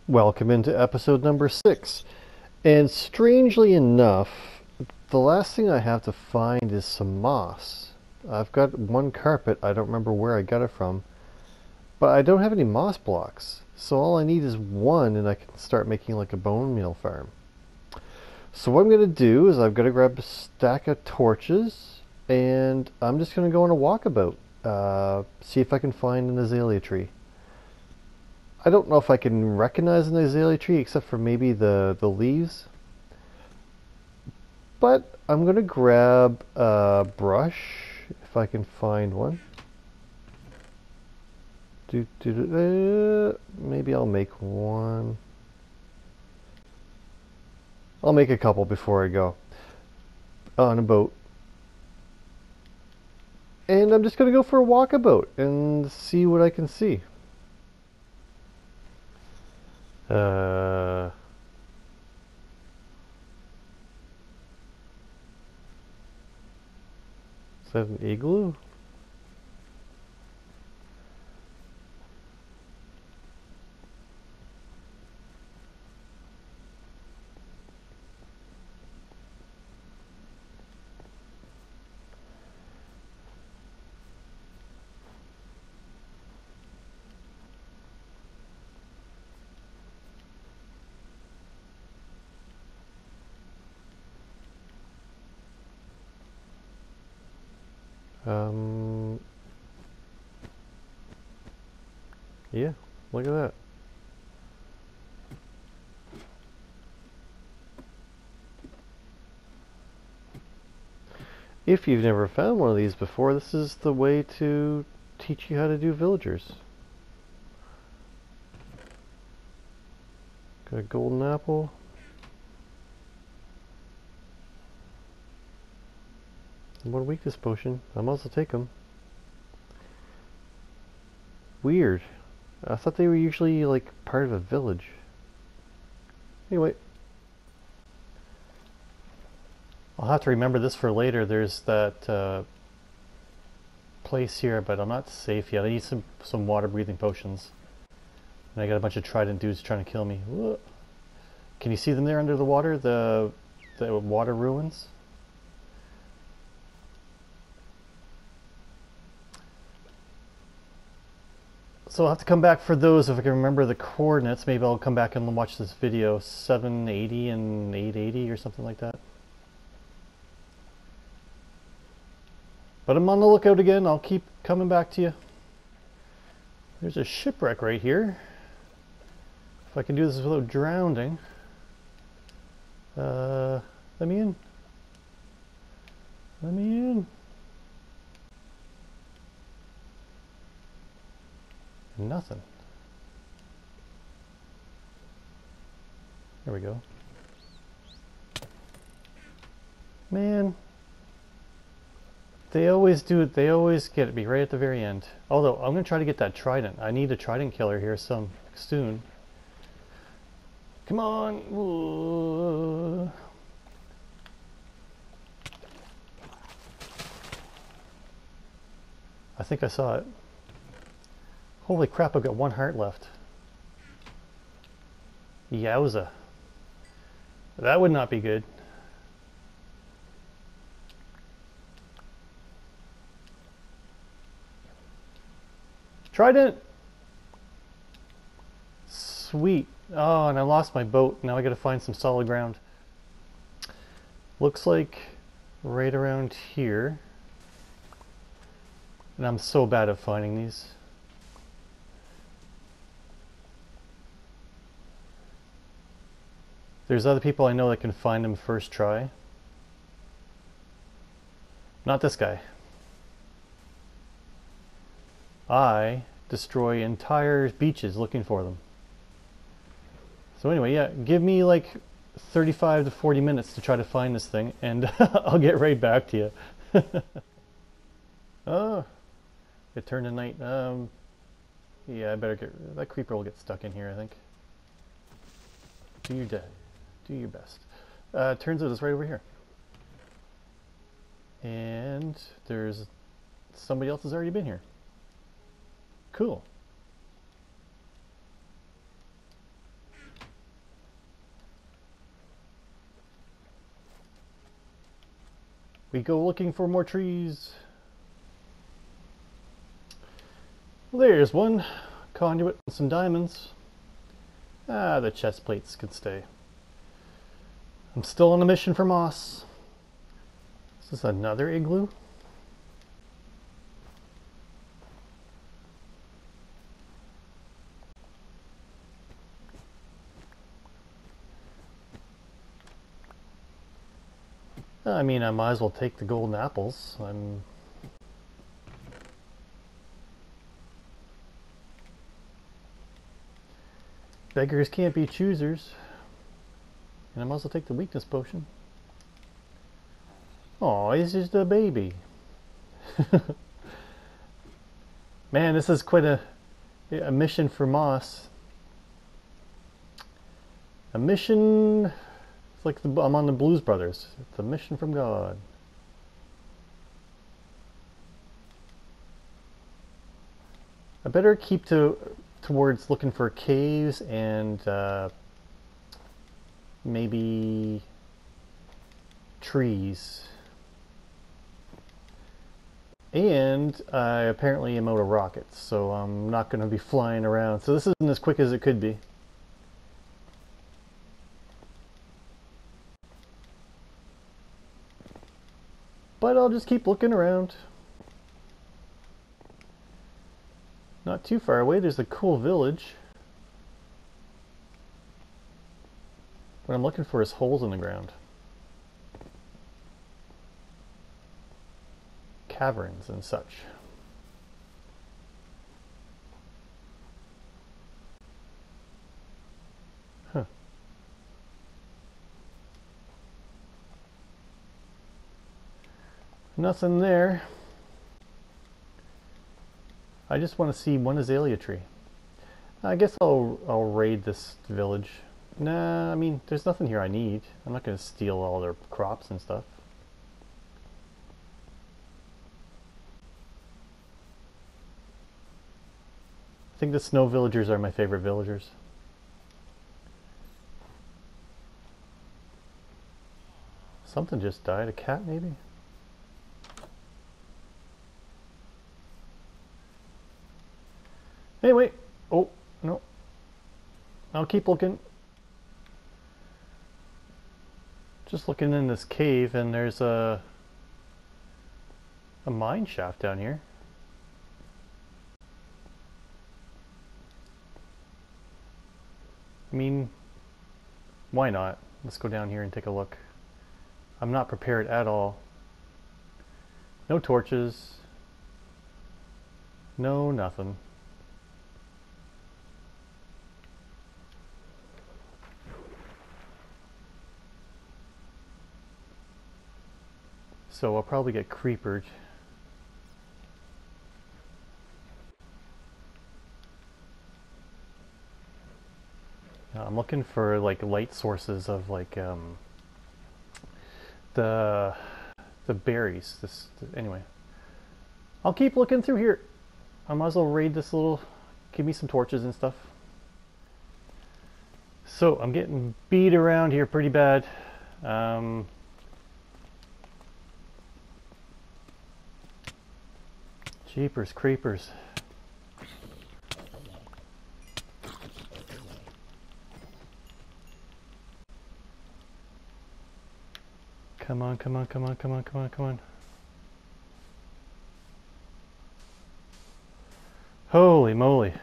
Welcome into episode number 6. And strangely enough, the last thing I have to find is some moss. I've got one carpet, I don't remember where I got it from, but I don't have any moss blocks. So all I need is one and I can start making like a bone meal farm. So what I'm going to do is I've got to grab a stack of torches and I'm just going to go on a walkabout. See if I can find an azalea tree. I don't know if I can recognize an azalea tree except for maybe the leaves. But I'm going to grab a brush if I can find one. Maybe I'll make one. I'll make a couple before I go on a boat. And I'm just going to go for a walkabout and see what I can see. Is that an igloo? Yeah, look at that. If you've never found one of these before, this is the way to teach you how to do villagers. Got a golden apple. One weakness potion. I might also take them. Weird. I thought they were usually like part of a village. Anyway. I'll have to remember this for later. There's that place here, but I'm not safe yet. I need some water breathing potions. And I got a bunch of trident dudes trying to kill me. Whoa. Can you see them there under the water? The water ruins? So I'll have to come back for those if I can remember the coordinates. Maybe I'll come back and watch this video. 780 and 880 or something like that. But I'm on the lookout again. I'll keep coming back to you. There's a shipwreck right here. If I can do this without drowning. Let me in. Let me in. Nothing. There we go. Man. They always do it. They always get me right at the very end. Although, I'm going to try to get that trident. I need a trident killer here soon. Come on. Ooh. I think I saw it. Holy crap, I've got one heart left. Yowza. That would not be good. Trident! Sweet. Oh, and I lost my boat. Now I gotta find some solid ground. Looks like right around here. And I'm so bad at finding these. There's other people I know that can find them first try. Not this guy. I destroy entire beaches looking for them. So anyway, yeah, give me like 35 to 40 minutes to try to find this thing and I'll get right back to you. Oh, it turned to night. Yeah, I better get, that creeper will get stuck in here, I think. Do your dead. Do your best. Turns out it's right over here. And there's somebody else has already been here. Cool. We go looking for more trees. Well, there's one. Conduit and some diamonds. Ah, the chest plates can stay. I'm still on a mission for moss. Is this another igloo? I mean, I might as well take the golden apples. Beggars can't be choosers. And I might as well take the weakness potion. Oh, he's just a baby. Man, this is quite a mission for moss. A mission. It's like I'm on the Blues Brothers. It's a mission from God. I better keep towards looking for caves and maybe trees. And I apparently am out of rockets, so I'm not going to be flying around. So this isn't as quick as it could be. But I'll just keep looking around. Not too far away, there's a cool village. What I'm looking for is holes in the ground. Caverns and such. Huh. Nothing there. I just want to see one azalea tree. I guess I'll raid this village. Nah, I mean, there's nothing here I need. I'm not going to steal all their crops and stuff. I think the snow villagers are my favorite villagers. Something just died. A cat, maybe? Anyway. Oh, no. I'll keep looking. Just looking in this cave, and there's a mine shaft down here. I mean, why not? Let's go down here and take a look. I'm not prepared at all. No torches. No nothing. So I'll probably get creepered. I'm looking for like light sources of like the berries. Anyway, I'll keep looking through here. I might as well raid this little. Give me some torches and stuff. So I'm getting beat around here pretty bad. Jeepers creepers. Come on, come on, come on, come on, come on, come on. Holy moly.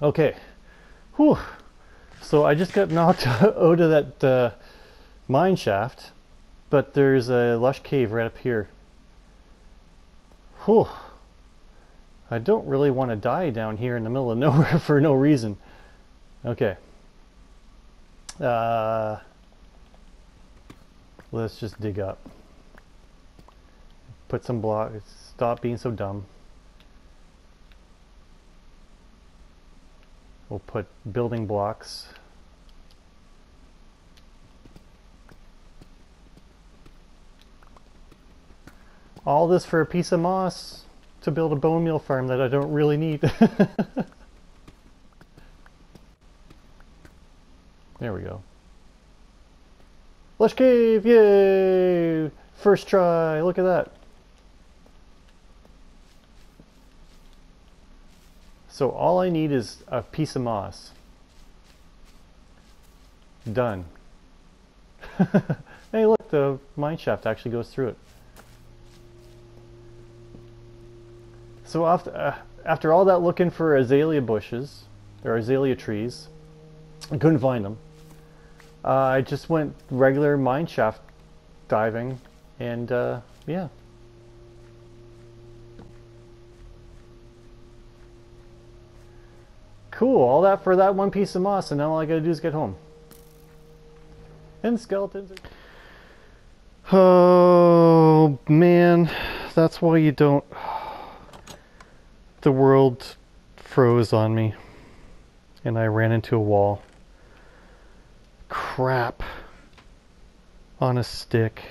Okay. Whew. So I just got knocked out of that mine shaft, but there's a lush cave right up here. Whew. I don't really want to die down here in the middle of nowhere for no reason. Okay. Let's just dig up. Put some blocks. Stop being so dumb. We'll put building blocks. All this for a piece of moss to build a bone meal farm that I don't really need. There we go. Lush cave, yay! first try. Look at that. So all I need is a piece of moss. Done. Hey, look, the mine shaft actually goes through it. So after all that looking for azalea bushes, or azalea trees, I couldn't find them. I just went regular mine shaft diving, and yeah. Cool, all that for that one piece of moss, and now all I gotta do is get home. And skeletons are... Oh, man. That's why you don't... The world froze on me, and I ran into a wall. Crap. On a stick.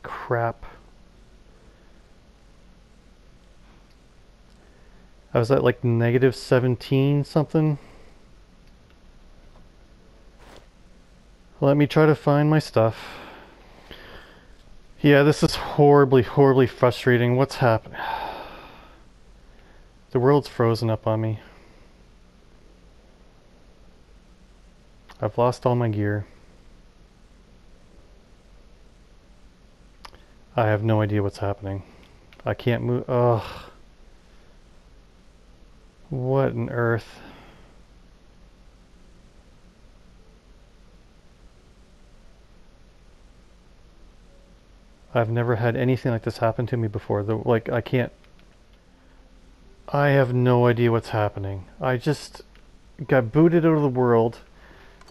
Crap. I was at like negative 17 something. Let me try to find my stuff. Yeah, this is horribly, horribly frustrating. What's happening? The world's frozen up on me. I've lost all my gear. I have no idea what's happening. I can't move. Ugh. What on earth? I've never had anything like this happen to me before. Like, I have no idea what's happening. I just got booted out of the world,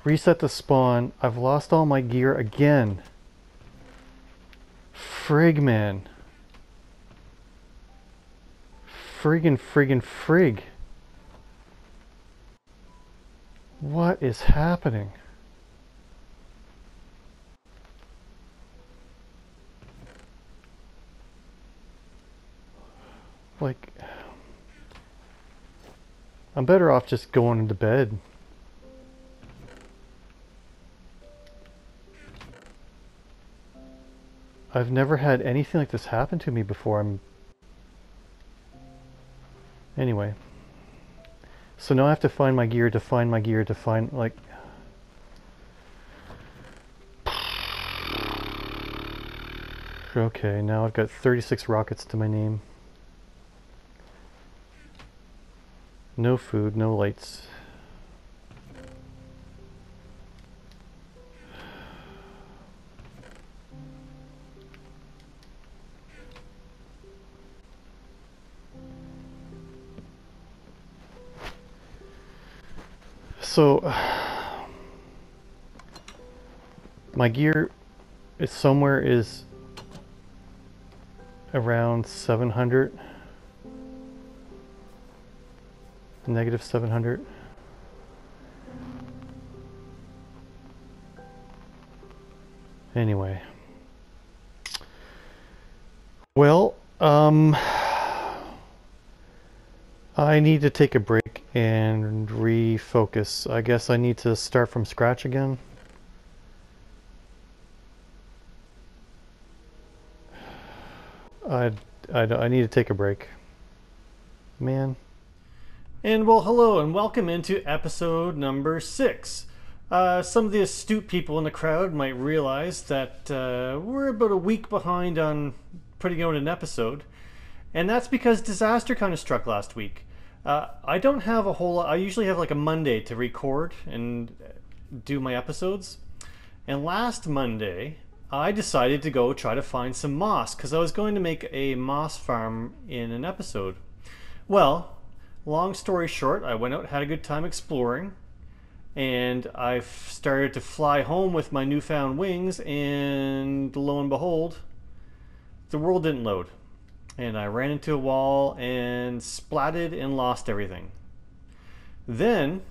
reset the spawn. I've lost all my gear again. Frig, man. Friggin' frig. What is happening? Like, I'm better off just going into bed. I've never had anything like this happen to me before. Anyway. So now I have to find my gear to find my gear to find, like... Okay, now I've got 36 rockets to my name. No food, no lights. So, my gear is somewhere around 700. Negative 700. Anyway. Well, I need to take a break and refocus. I guess I need to start from scratch again. I need to take a break. Man. And well, hello and welcome into episode number 6. Some of the astute people in the crowd might realize that we're about a week behind on putting out an episode. And that's because disaster kind of struck last week. I don't have a whole lot. I usually have like a Monday to record and do my episodes. And last Monday, I decided to go try to find some moss because I was going to make a moss farm in an episode. Well, long story short, I went out, had a good time exploring, and I started to fly home with my newfound wings, and lo and behold, the world didn't load. And I ran into a wall and splatted and lost everything. Then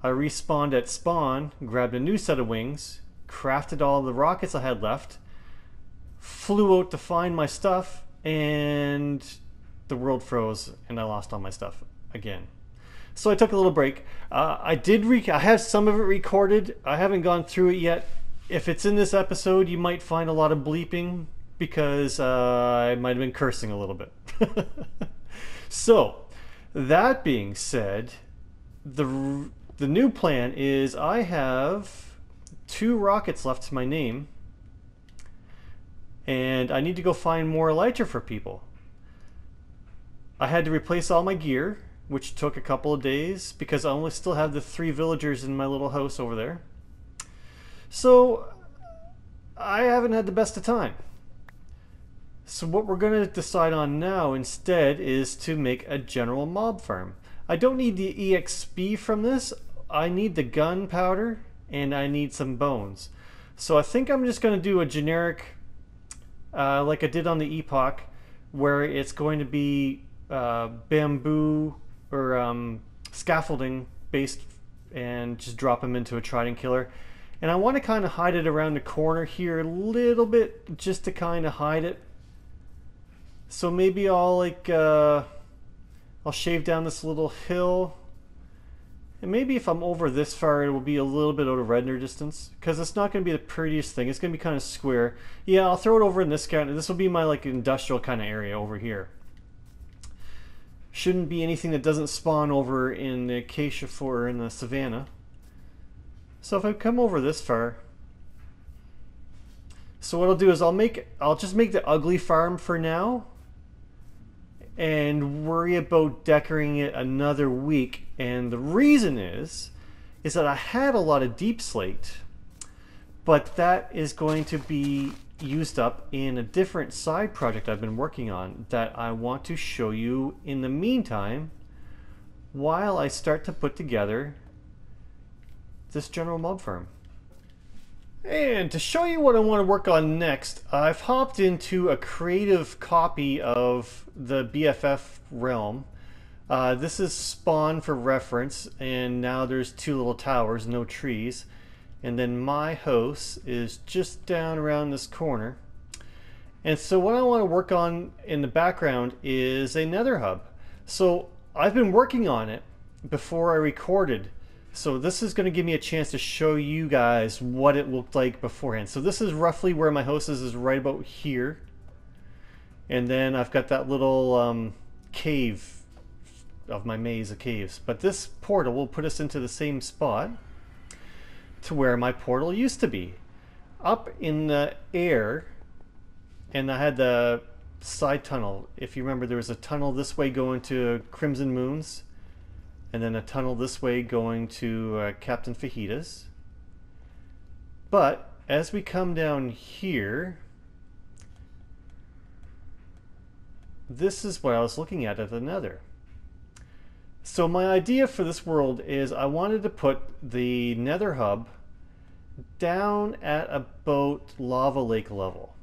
I respawned at spawn, grabbed a new set of wings, crafted all the rockets I had left, flew out to find my stuff, and the world froze and I lost all my stuff again. So I took a little break. I have some of it recorded. I haven't gone through it yet. If it's in this episode, you might find a lot of bleeping because I might have been cursing a little bit. So, that being said, the new plan is I have 2 rockets left to my name, and I need to go find more elytra for people. I had to replace all my gear, which took a couple of days because I only still have the 3 villagers in my little house over there. So I haven't had the best of time. So what we're going to decide on now instead is to make a general mob farm. I don't need the EXP from this. I need the gunpowder and I need some bones. So I think I'm just going to do a generic, like I did on the Epoch, where it's going to be bamboo or scaffolding based and just drop them into a trident killer. And I want to kind of hide it around the corner here a little bit just to kind of hide it. So maybe I'll I'll shave down this little hill, and maybe if I'm over this far it will be a little bit out of render distance because it's not going to be the prettiest thing. It's going to be kind of square. Yeah, I'll throw it over in this kind. This will be my like industrial kind of area over here. Shouldn't be anything that doesn't spawn over in the acacia or in the savanna. So if I come over this far, so what I'll do is I'll just make the ugly farm for now and worry about decorating it another week. And the reason is that I had a lot of deep slate, but that is going to be used up in a different side project I've been working on that I want to show you in the meantime while I start to put together this general mob farm. And to show you what I want to work on next, I've hopped into a creative copy of the BFF Realm. This is spawn for reference, and now there's 2 little towers, no trees. And then my house is just down around this corner. And so what I want to work on in the background is a nether hub. So I've been working on it before I recorded. So this is going to give me a chance to show you guys what it looked like beforehand. So this is roughly where my house is right about here. And then I've got that little cave of my maze of caves. But this portal will put us into the same spot to where my portal used to be. Up in the air, and I had the side tunnel. If you remember, there was a tunnel this way going to Crimson Moons, and then a tunnel this way going to Captain Fajitas. But as we come down here, this is what I was looking at the nether. So my idea for this world is I wanted to put the nether hub down at about lava lake level.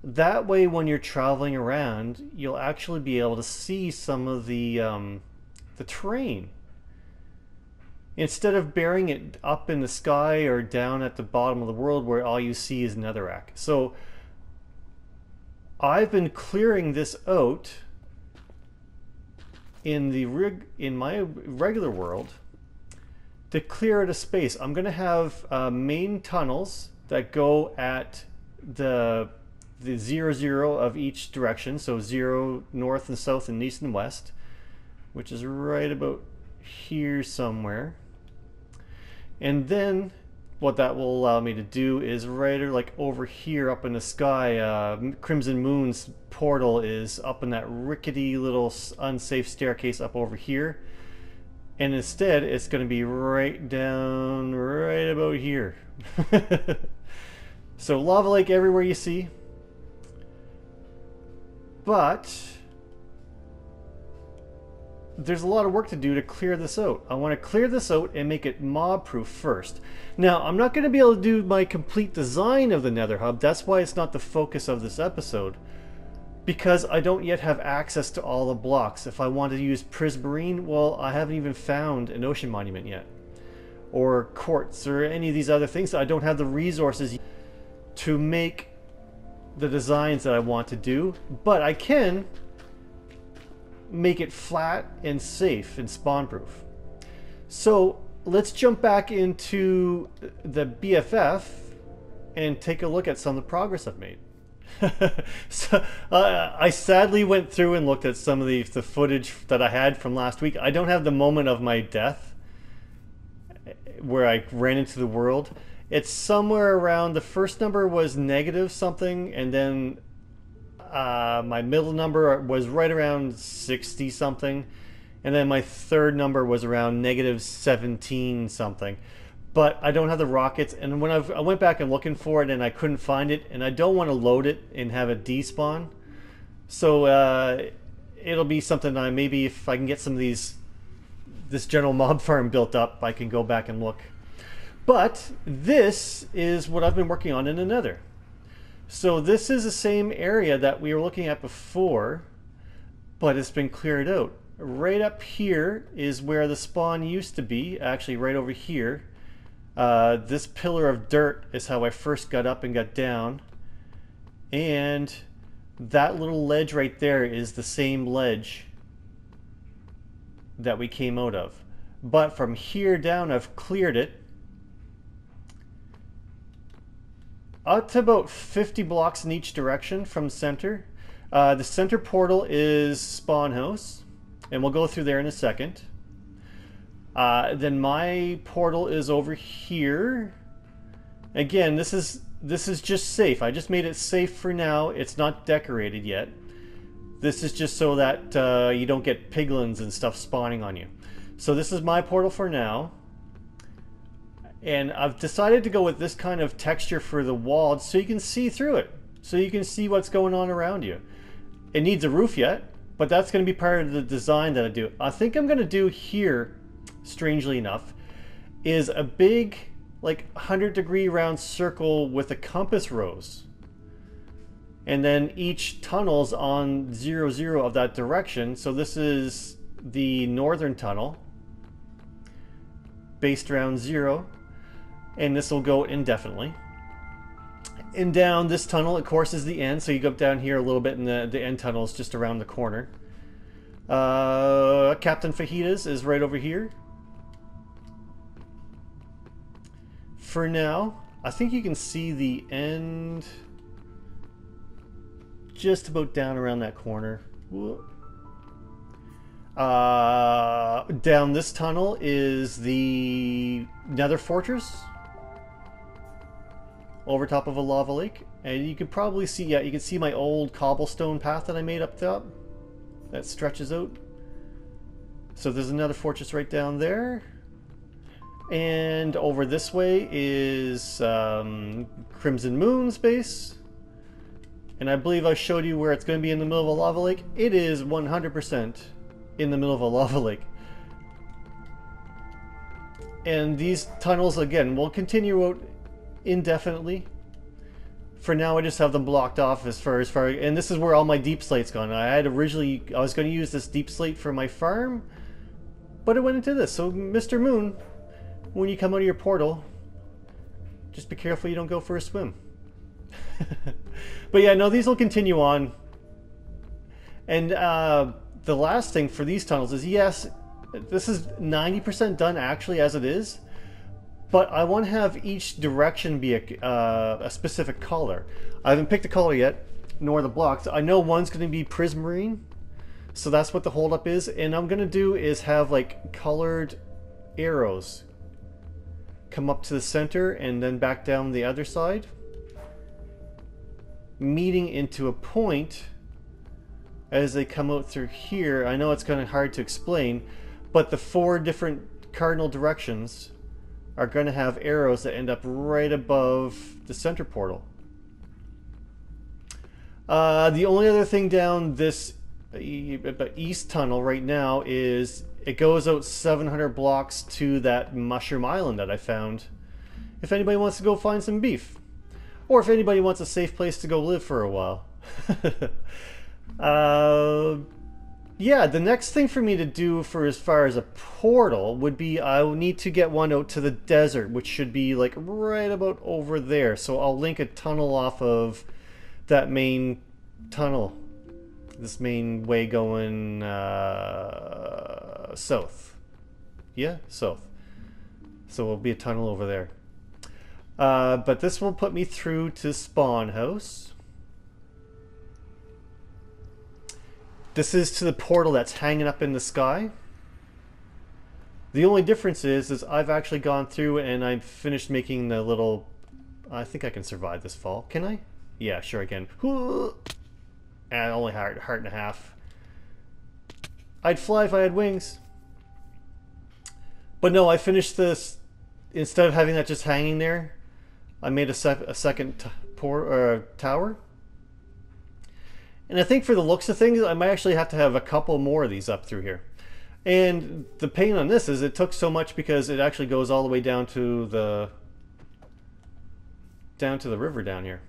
That way when you're traveling around, you'll actually be able to see some of the terrain. Instead of burying it up in the sky or down at the bottom of the world where all you see is netherrack. So I've been clearing this out in my regular world to clear out a space. I'm going to have main tunnels that go at the 0, of each direction. So 0 north and south and east and west, which is right about here somewhere. And then what that will allow me to do is right like over here up in the sky, Crimson Moon's portal is up in that rickety little unsafe staircase up over here. And instead it's going to be right down right about here. So lava lake everywhere you see. But there's a lot of work to do to clear this out. I want to clear this out and make it mob proof first. Now I'm not going to be able to do my complete design of the nether hub. That's why it's not the focus of this episode, because I don't yet have access to all the blocks. If I want to use prismarine, well, I haven't even found an ocean monument yet, or quartz, or any of these other things. I don't have the resources to make the designs that I want to do, but I can make it flat and safe and spawn proof. So let's jump back into the BFF and take a look at some of the progress I've made. So I sadly went through and looked at some of the footage that I had from last week. I don't have the moment of my death where I ran into the world. It's somewhere around, the first number was negative something, and then my middle number was right around 60 something, and then my third number was around negative 17 something. But I don't have the rockets, and when I went back and looking for it and I couldn't find it, and I don't want to load it and have it despawn. So it'll be something maybe if I can get some of this general mob farm built up, I can go back and look. But this is what I've been working on in the nether. So this is the same area that we were looking at before, but it's been cleared out. Right up here is where the spawn used to be, actually right over here. This pillar of dirt is how I first got up and got down, and that little ledge right there is the same ledge that we came out of. But from here down I've cleared it up to about 50 blocks in each direction from center. The center portal is spawn house, and we'll go through there in a second. Then my portal is over here. Again, this is just safe. I just made it safe for now. It's not decorated yet. This is just so that you don't get piglins and stuff spawning on you. So this is my portal for now. And I've decided to go with this kind of texture for the wall so you can see through it. So you can see what's going on around you. It needs a roof yet, but that's going to be part of the design that I do. I think I'm going to do here, strangely enough, is a big like 100-degree round circle with a compass rose, and then each tunnel's on 0, 0 of that direction. So this is the northern tunnel based around 0, and this will go indefinitely. And down this tunnel, of course, is the end, so you go up down here a little bit, and the end tunnel is just around the corner. Captain Fajitas is right over here. For now, I think you can see the end just about down around that corner. Down this tunnel is the Nether Fortress over top of a lava lake, and you can probably see, yeah, you can see my old cobblestone path that I made up top that stretches out. So there's another fortress right down there. And over this way is Crimson Moon's base. And I believe I showed you where it's going to be in the middle of a lava lake. It is 100% in the middle of a lava lake. And these tunnels, again, will continue out indefinitely. For now, I just have them blocked off as far, and this is where all my deep slate's gone. I was going to use this deep slate for my farm, but it went into this. So, Mr. Moon, when you come out of your portal, just be careful you don't go for a swim. But yeah, no, these will continue on. And the last thing for these tunnels is, yes, this is 90% done actually as it is, but I want to have each direction be a specific color. I haven't picked a color yet, nor the blocks. I know one's going to be prismarine, so that's what the holdup is. And I'm going to do is have like colored arrows come up to the center and then back down the other side, meeting into a point as they come out through here. I know it's kind of hard to explain, but the 4 different cardinal directions are going to have arrows that end up right above the center portal. The only other thing down this east tunnel right now is it goes out 700 blocks to that mushroom island that I found. If anybody wants to go find some beef, or if anybody wants a safe place to go live for a while. Yeah, the next thing for me to do for as far as a portal would be I will need to get one out to the desert, which should be like right about over there. So I'll link a tunnel off of that main tunnel this main way going south. Yeah, south. So it'll be a tunnel over there. But this will put me through to spawn house. This is to the portal that's hanging up in the sky. The only difference is I've actually gone through and I've finished making the little... I think I can survive this fall. Can I? Yeah, sure I can. And only heart and a half. I'd fly if I had wings. But no, I finished this. Instead of having that just hanging there, I made a second tower. And I think for the looks of things, I might actually have to have a couple more of these up through here. And the pain on this is it took so much because it actually goes all the way down to the river down here.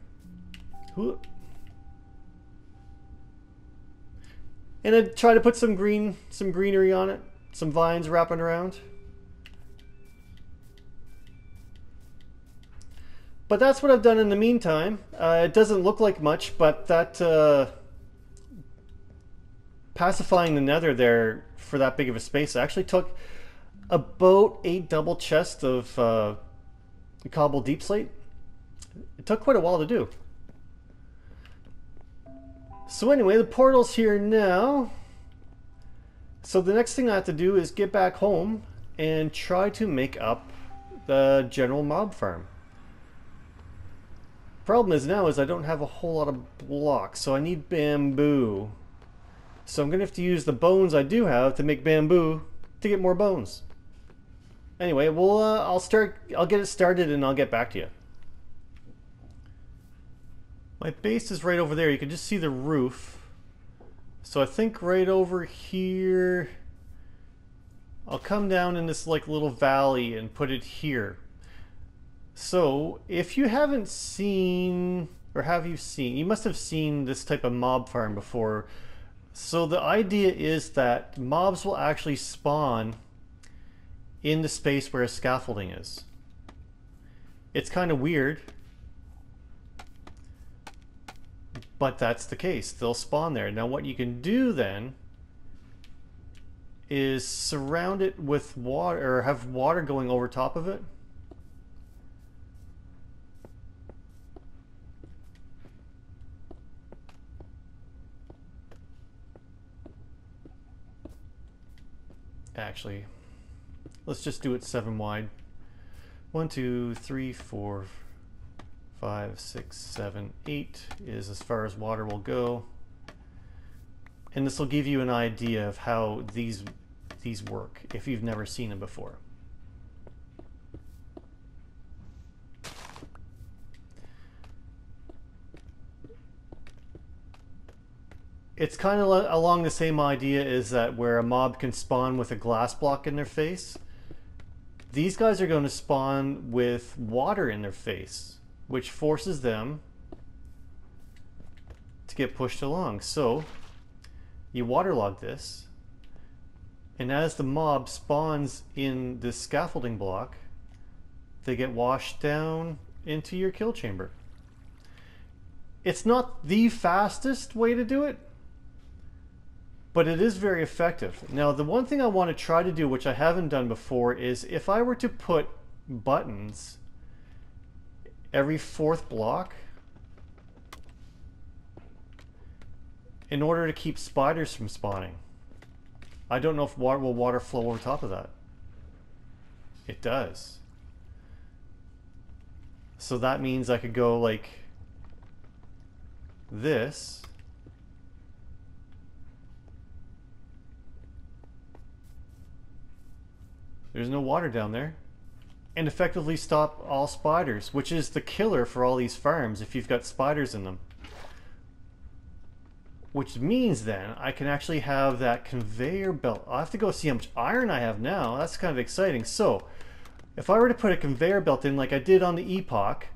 And I try to put some greenery on it, some vines wrapping around. But that's what I've done in the meantime. It doesn't look like much, but that pacifying the nether there for that big of a space actually took about 8 double chests of cobble deep slate. It took quite a while to do. So anyway, the portal's here now. So the next thing I have to do is get back home and try to make up the general mob farm. Problem is now is I don't have a whole lot of blocks, so I need bamboo. So I'm gonna have to use the bones I do have to make bamboo to get more bones. Anyway, well, I'll get it started and I'll get back to you. My base is right over there. You can just see the roof. So I think right over here, I'll come down in this like little valley and put it here. So if you haven't seen, or have you seen, you must have seen this type of mob farm before. So the idea is that mobs will actually spawn in the space where a scaffolding is. It's kind of weird, but that's the case. They'll spawn there. Now what you can do then is surround it with water, or have water going over top of it. Actually, let's just do it 7 wide. 1, 2, 3, 4, 5, 6, 7, 8 is as far as water will go. And this will give you an idea of how these work if you've never seen them before. It's kind of along the same idea as that where a mob can spawn with a glass block in their face. These guys are going to spawn with water in their face, which forces them to get pushed along. So you waterlog this, and as the mob spawns in this scaffolding block, they get washed down into your kill chamber. It's not the fastest way to do it, but it is very effective. Now, the one thing I want to try to do, which I haven't done before, is if I were to put buttons every 4th block in order to keep spiders from spawning. I don't know if water flow over top of that. It does. So that means I could go like this. There's no water down there. And effectively stop all spiders, which is the killer for all these farms if you've got spiders in them. Which means then I can actually have that conveyor belt. I'll have to go see how much iron I have now. That's kind of exciting. So if I were to put a conveyor belt in like I did on the Epoch,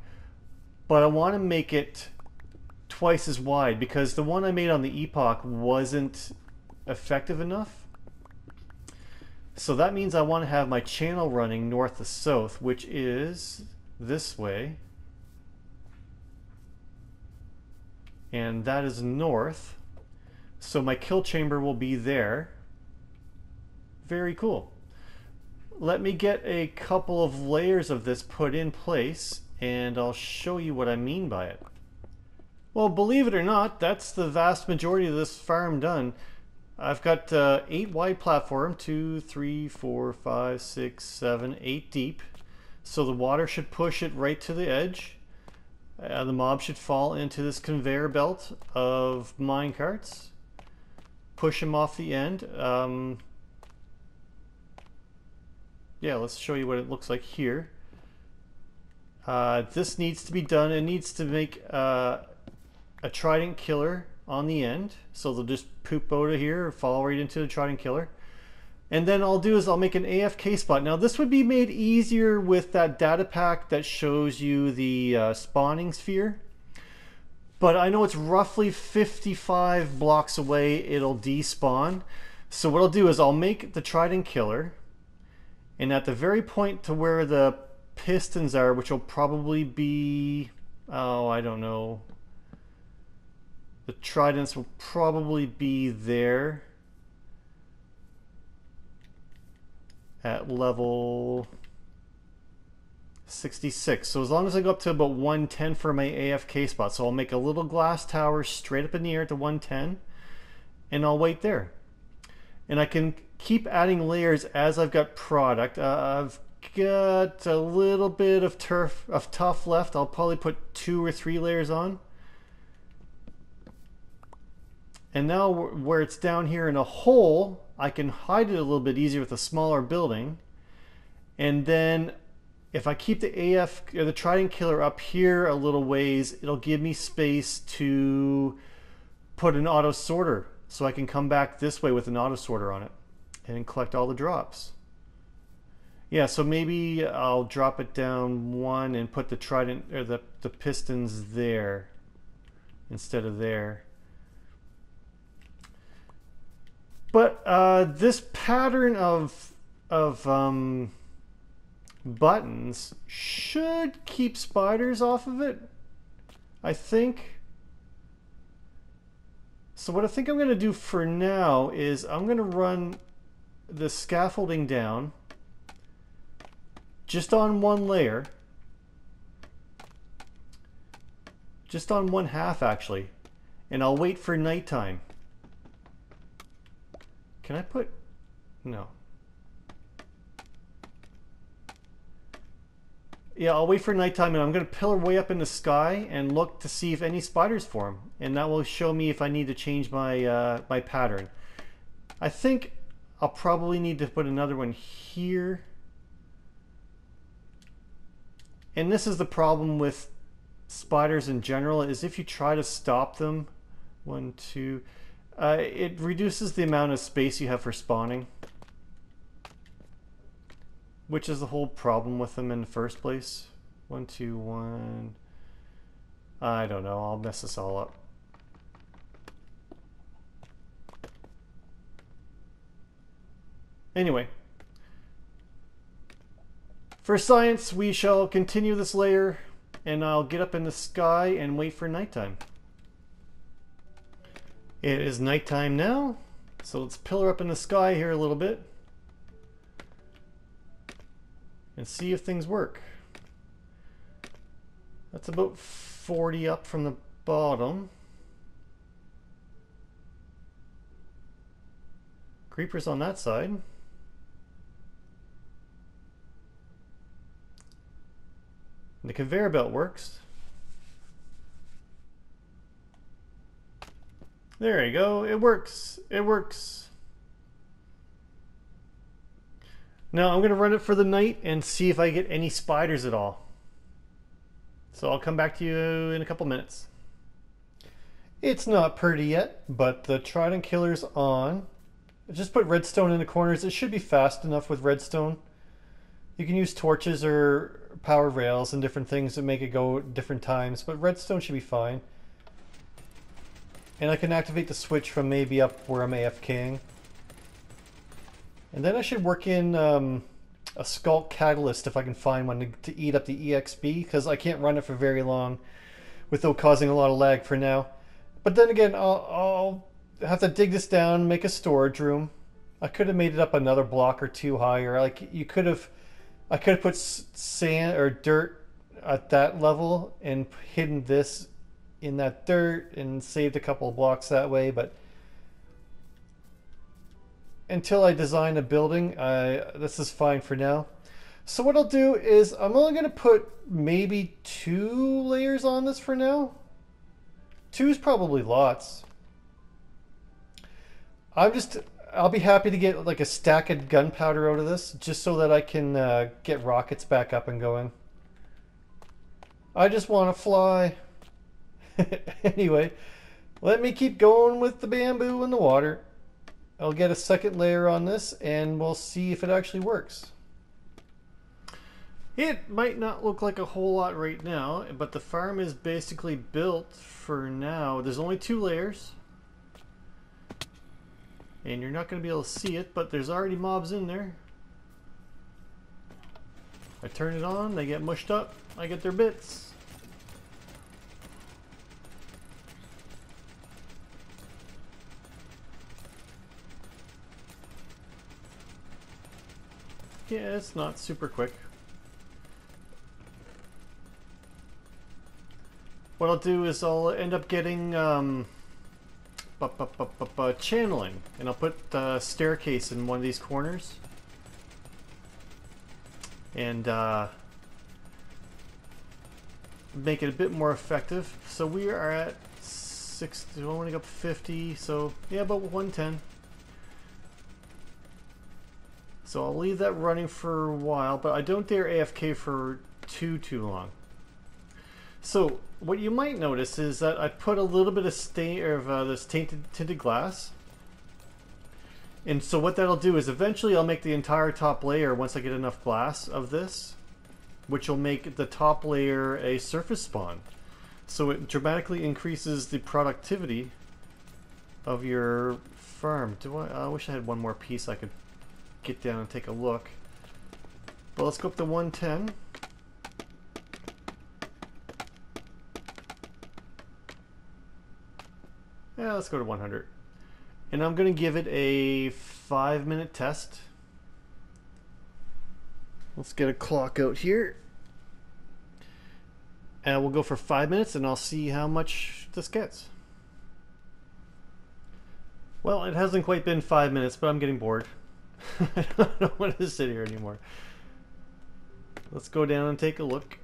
but I want to make it twice as wide because the one I made on the Epoch wasn't effective enough. So that means I want to have my channel running north to south, which is this way. And that is north. So my kill chamber will be there. Very cool. Let me get a couple of layers of this put in place, and I'll show you what I mean by it. Well, believe it or not, that's the vast majority of this farm done. I've got 8 wide platform, 2, 3, 4, 5, 6, 7, 8 deep. So the water should push it right to the edge. The mob should fall into this conveyor belt of mine carts. Push them off the end. Yeah, let's show you what it looks like here. This needs to be done. It needs to make a trident killer on the end. So they'll just poop out of here or fall right into the trident killer. And then I'll do is I'll make an AFK spot. Now this would be made easier with that data pack that shows you the spawning sphere. But I know it's roughly 55 blocks away it'll despawn. So what I'll do is I'll make the trident killer. And at the very point to where the pistons are, which will probably be, oh, I don't know. The tridents will probably be there. At level 66. So as long as I go up to about 110 for my AFK spot. So I'll make a little glass tower straight up in the air to 110 and I'll wait there. And I can keep adding layers as I've got product. I've got a little bit of tuff left. I'll probably put 2 or 3 layers on. And now where it's down here in a hole, I can hide it a little bit easier with a smaller building. And then if I keep the trident killer up here a little ways, it'll give me space to put an auto sorter. So I can come back this way with an auto sorter on it and collect all the drops. Yeah, so maybe I'll drop it down 1 and put the trident or the pistons there instead of there. But this pattern of buttons should keep spiders off of it, I think. So what I think I'm going to do for now is I'm going to run the scaffolding down just on 1 layer, just on 1/2 actually, and I'll wait for nighttime. Can I put, no. Yeah, I'll wait for nighttime and I'm going to pillar way up in the sky and look to see if any spiders form. And that will show me if I need to change my, my pattern. I think I'll probably need to put another one here. And this is the problem with spiders in general, is if you try to stop them, 1, 2, it reduces the amount of space you have for spawning, which is the whole problem with them in the first place. 1, 2, 1. I don't know, I'll mess this all up. Anyway, for science, we shall continue this layer, and I'll get up in the sky and wait for nighttime. It is nighttime now, so let's pillar up in the sky here a little bit and see if things work. That's about 40 up from the bottom. Creepers on that side. The conveyor belt works. There you go, it works, it works. Now I'm going to run it for the night and see if I get any spiders at all. So I'll come back to you in a couple minutes. It's not pretty yet, but the trident killer's on. Just put redstone in the corners. It should be fast enough with redstone. You can use torches or power rails and different things that make it go different times, but redstone should be fine. And I can activate the switch from maybe up where I'm AFKing. And then I should work in a Sculk Catalyst if I can find one to eat up the EXP, because I can't run it for very long without causing a lot of lag for now. But then again, I'll have to dig this down, make a storage room. I could have made it up another block or two higher. Like you could have, I could have put sand or dirt at that level and hidden this in that dirt and saved a couple of blocks that way. But until I design a building, this is fine for now. So what I'll do is I'm only going to put maybe 2 layers on this for now. 2 is probably lots. I'll be happy to get like a stack of gunpowder out of this just so that I can get rockets back up and going. I just want to fly. Anyway, let me keep going with the bamboo and the water. I'll get a second layer on this and we'll see if it actually works. It might not look like a whole lot right now, but the farm is basically built for now. There's only 2 layers. And you're not going to be able to see it, but there's already mobs in there. I turn it on, they get mushed up, I get their bits. Yeah, it's not super quick. What I'll do is I'll end up getting channeling, and I'll put a staircase in one of these corners, and make it a bit more effective. So we are at 60, I want to go up 50, so yeah, about 110. So I'll leave that running for a while, but I don't dare AFK for too long. So what you might notice is that I put a little bit of stain of this tinted glass, and so what that'll do is eventually I'll make the entire top layer, once I get enough glass of this, which will make the top layer a surface spawn. So it dramatically increases the productivity of your farm. I wish I had one more piece I could get down and take a look. Well, let's go up to 110. Yeah, let's go to 100. And I'm going to give it a 5-minute test. Let's get a clock out here. And we'll go for 5 minutes and I'll see how much this gets. Well, it hasn't quite been 5 minutes, but I'm getting bored. I don't want to sit here anymore. Let's go down and take a look.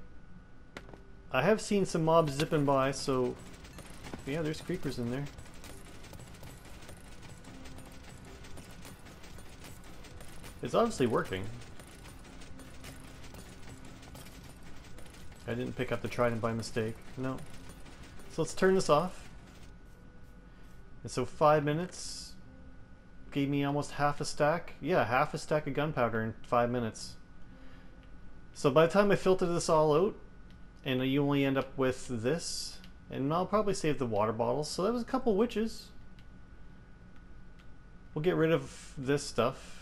I have seen some mobs zipping by, so yeah, there's creepers in there. It's obviously working. I didn't pick up the trident by mistake. No. So let's turn this off. And so 5 minutes gave me almost half a stack. Yeah, half a stack of gunpowder in 5 minutes. So by the time I filter this all out, and you only end up with this, and I'll probably save the water bottles. So that was a couple witches. We'll get rid of this stuff.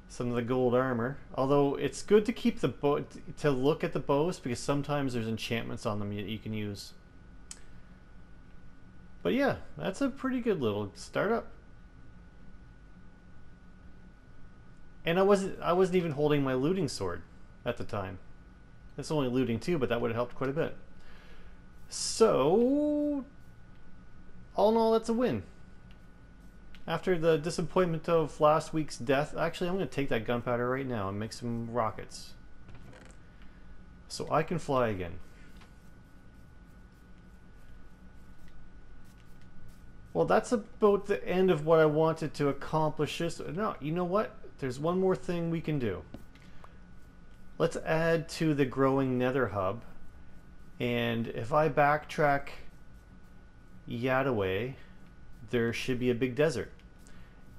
Some of the gold armor. Although it's good to keep the bow, to look at the bows, because sometimes there's enchantments on them that you can use. But yeah, that's a pretty good little startup. And I wasn't even holding my looting sword at the time. It's only looting too, but that would have helped quite a bit. So all in all, that's a win. After the disappointment of last week's death, actually I'm going to take that gunpowder right now and make some rockets. So I can fly again. Well, that's about the end of what I wanted to accomplish. No, you know what? There's one more thing we can do. Let's add to the growing nether hub. And if I backtrack yet away, there should be a big desert.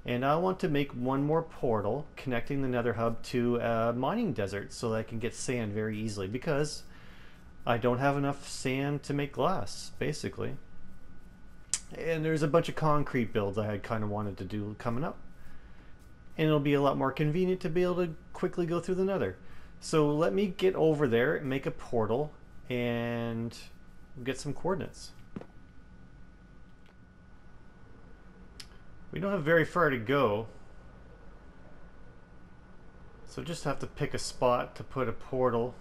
And I want to make one more portal connecting the nether hub to a mining desert so that I can get sand very easily, because I don't have enough sand to make glass, basically. And there's a bunch of concrete builds I had kind of wanted to do coming up. And it'll be a lot more convenient to be able to quickly go through the nether. So let me get over there and make a portal, and We'll get some coordinates. We don't have very far to go. So just have to pick a spot to put a portal.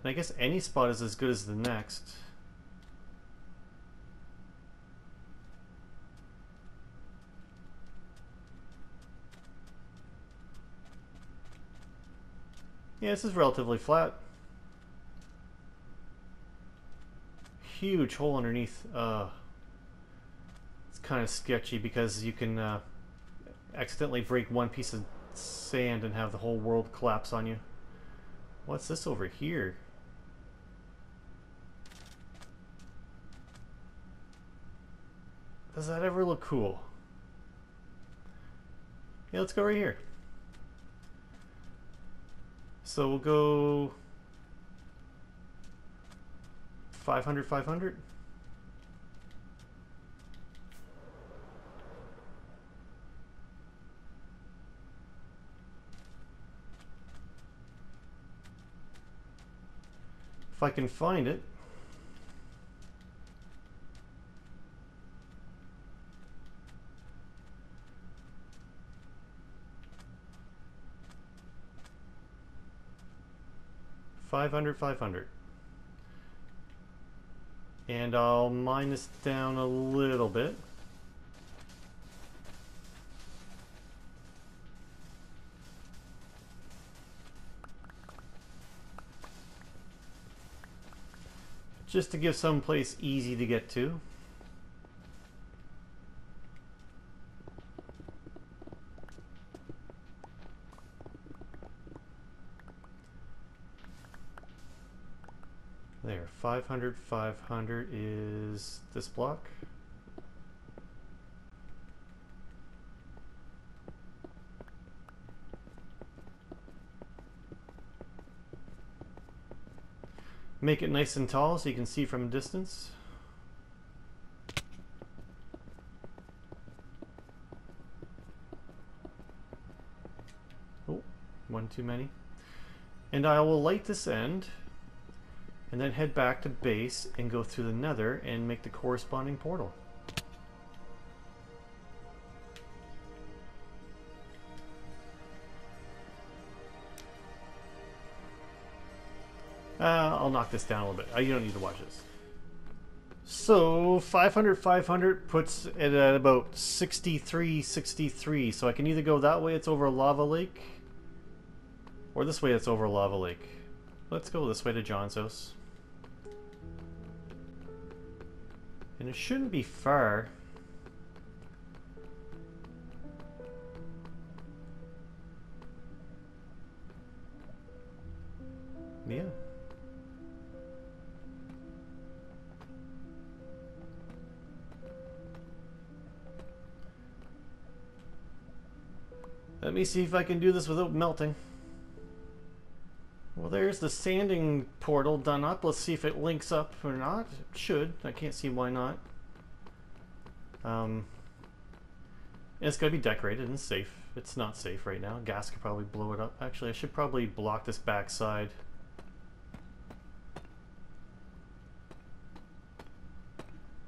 And I guess any spot is as good as the next. Yeah, this is relatively flat. Huge hole underneath. It's kind of sketchy because you can accidentally break one piece of sand and have the whole world collapse on you. What's this over here? Does that ever look cool? Yeah, let's go right here. So we'll go 500, 500. If I can find it. $500. And I'll mine this down a little bit. Just to give some place easy to get to. There, 500, 500 is this block. Make it nice and tall so you can see from a distance. Oh, one too many. And I will light this end and then head back to base and go through the nether and make the corresponding portal. I'll knock this down a little bit. You don't need to watch this. So 500, 500 puts it at about 63, 63. So I can either go that way, it's over a lava lake, or this way, it's over a lava lake. Let's go this way to John's house. And it shouldn't be far. Yeah. Let me see if I can do this without melting. Well, there's the sanding portal done up. Let's see if it links up or not. It should. I can't see why not. It's got to be decorated and safe. It's not safe right now. Gas could probably blow it up. Actually, I should probably block this back side.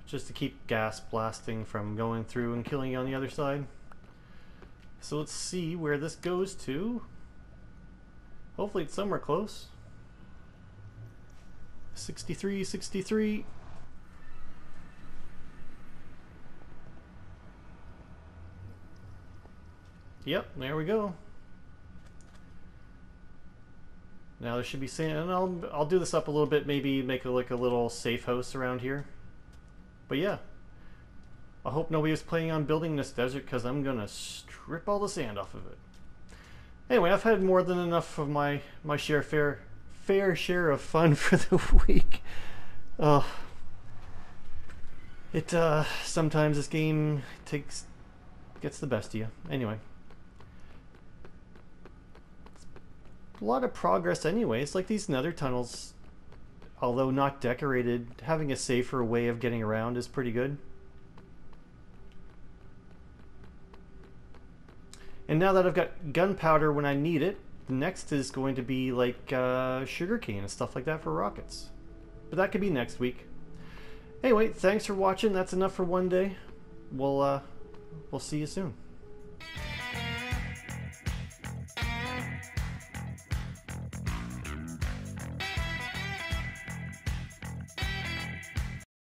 Just to keep gas blasting from going through and killing you on the other side. So let's see where this goes to. Hopefully it's somewhere close. 63, 63. Yep, there we go. Now there should be sand, and I'll do this up a little bit, maybe make it like a little safe house around here. But yeah, I hope nobody was planning on building this desert because I'm gonna strip all the sand off of it. Anyway, I've had more than enough of my fair share of fun for the week. Sometimes this game gets the best of you. Anyway, a lot of progress anyway. It's like these nether tunnels, although not decorated, having a safer way of getting around is pretty good. And now that I've got gunpowder when I need it, next is going to be like sugarcane and stuff like that for rockets. But that could be next week. Anyway, thanks for watching. That's enough for one day. We'll see you soon.